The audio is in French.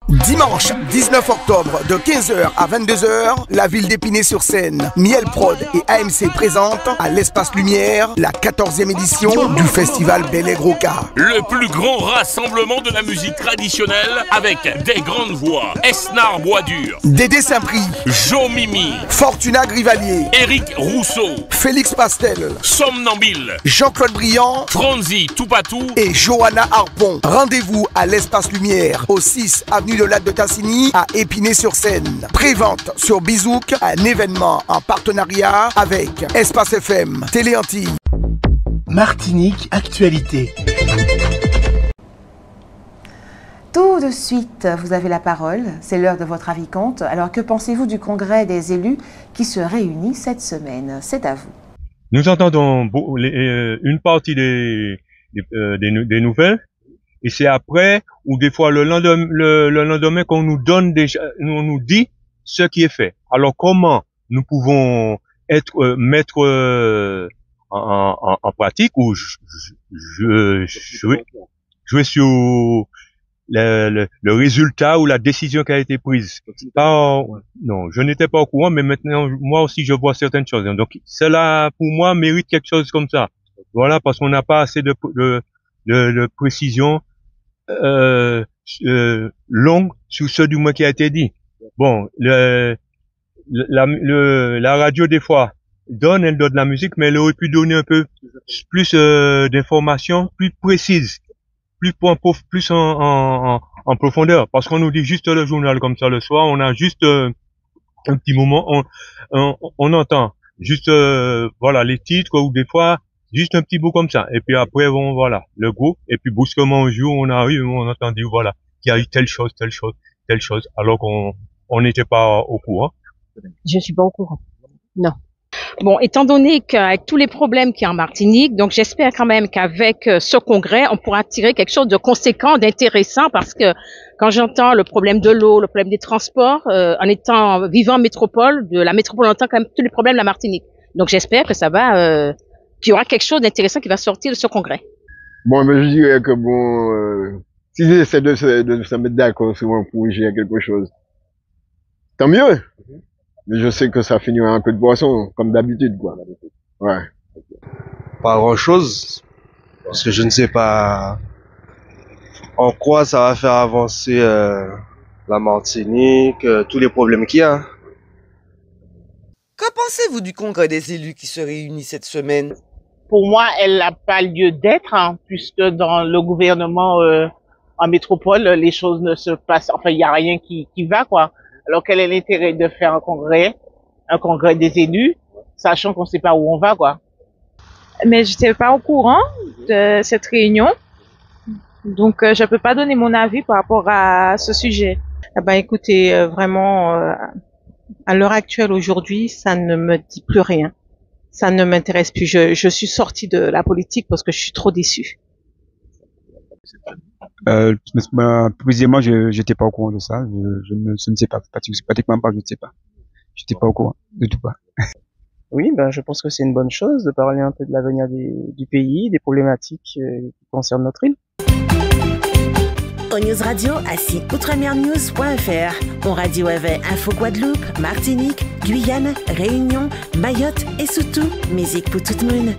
Dimanche 19 octobre de 15h à 22h, la ville d'Épinay-sur-Seine, Miel Prod et AMC présentent à l'Espace Lumière la 14e édition du festival Bel-Air-Roca. Le plus grand rassemblement de la musique traditionnelle avec des grandes voix. Esnar Boisdur, Dédé Saint-Prix, Jo Mimi, Fortuna Grivalier, Éric Rousseau, Félix Pastel, Somnambile, Jean-Claude Briand, Franzi Toupatou et Johanna Harpon. Rendez-vous à l'Espace Lumière, au 6 avenue de Lac de Tassigny à Épinay-sur-Seine. Prévente sur Bizouk, un événement en partenariat avec Espace FM, Télé Antilles. Martinique Actualité. Tout de suite, vous avez la parole. C'est l'heure de votre avis compte. Alors, que pensez-vous du congrès des élus qui se réunit cette semaine? C'est à vous. Nous entendons une partie des nouvelles. Et c'est après, ou des fois le lendemain qu'on nous donne déjà, on nous dit ce qui est fait. Alors comment nous pouvons mettre en pratique ou jouer sur le résultat ou la décision qui a été prise. Non, je n'étais pas au courant, mais maintenant moi aussi je vois certaines choses. Donc cela pour moi mérite quelque chose comme ça. Voilà, parce qu'on n'a pas assez de précision longue sur ce du moins qui a été dit. Bon, la radio des fois elle donne de la musique, mais elle aurait pu donner un peu plus d'informations plus précises, plus en profondeur, parce qu'on nous dit juste le journal comme ça le soir, on a juste un petit moment, on entend juste voilà les titres ou des fois juste un petit bout comme ça. Et puis après, bon, voilà, le groupe. Et puis, brusquement, un jour, on a entendu, voilà, qu'il y a eu telle chose, alors qu'on n'était pas au courant. Je suis pas au courant. Non. Bon, étant donné qu'avec tous les problèmes qu'il y a en Martinique, donc j'espère quand même qu'avec ce congrès, on pourra tirer quelque chose de conséquent, d'intéressant, parce que quand j'entends le problème de l'eau, le problème des transports, vivant en métropole, de la métropole, on entend quand même tous les problèmes de la Martinique. Donc j'espère que ça va, qu'il y aura quelque chose d'intéressant qui va sortir de ce congrès. Bon, mais je dirais que bon, s'ils essaient de se mettre d'accord sur un projet, quelque chose, tant mieux. Mais je sais que ça finira en queue de poisson, comme d'habitude, quoi. Ouais. Pas grand chose, parce que je ne sais pas en quoi ça va faire avancer la Martinique, tous les problèmes qu'il y a. Que pensez-vous du congrès des élus qui se réunit cette semaine? Pour moi, elle n'a pas lieu d'être, hein, puisque dans le gouvernement en métropole, les choses ne se passent, enfin, il n'y a rien qui va, quoi. Alors, quel est l'intérêt de faire un congrès des élus, sachant qu'on ne sait pas où on va, quoi. Mais je n'étais pas au courant de cette réunion, donc je ne peux pas donner mon avis par rapport à ce sujet. Eh ben, écoutez, vraiment, à l'heure actuelle, aujourd'hui, ça ne me dit plus rien. Ça ne m'intéresse plus. Je suis sortie de la politique parce que je suis trop déçue. Précisément, je n'étais pas au courant de ça. Je ne sais pas. Pratiquement pas, je ne sais pas. Je n'étais pas au courant. Du tout pas. Oui, ben, je pense que c'est une bonne chose de parler un peu de l'avenir du pays, des problématiques qui concernent notre île. Au News Radio à site outremernews.fr. On radio avec Info Guadeloupe, Martinique, Guyane, Réunion, Mayotte et surtout musique pour tout le monde.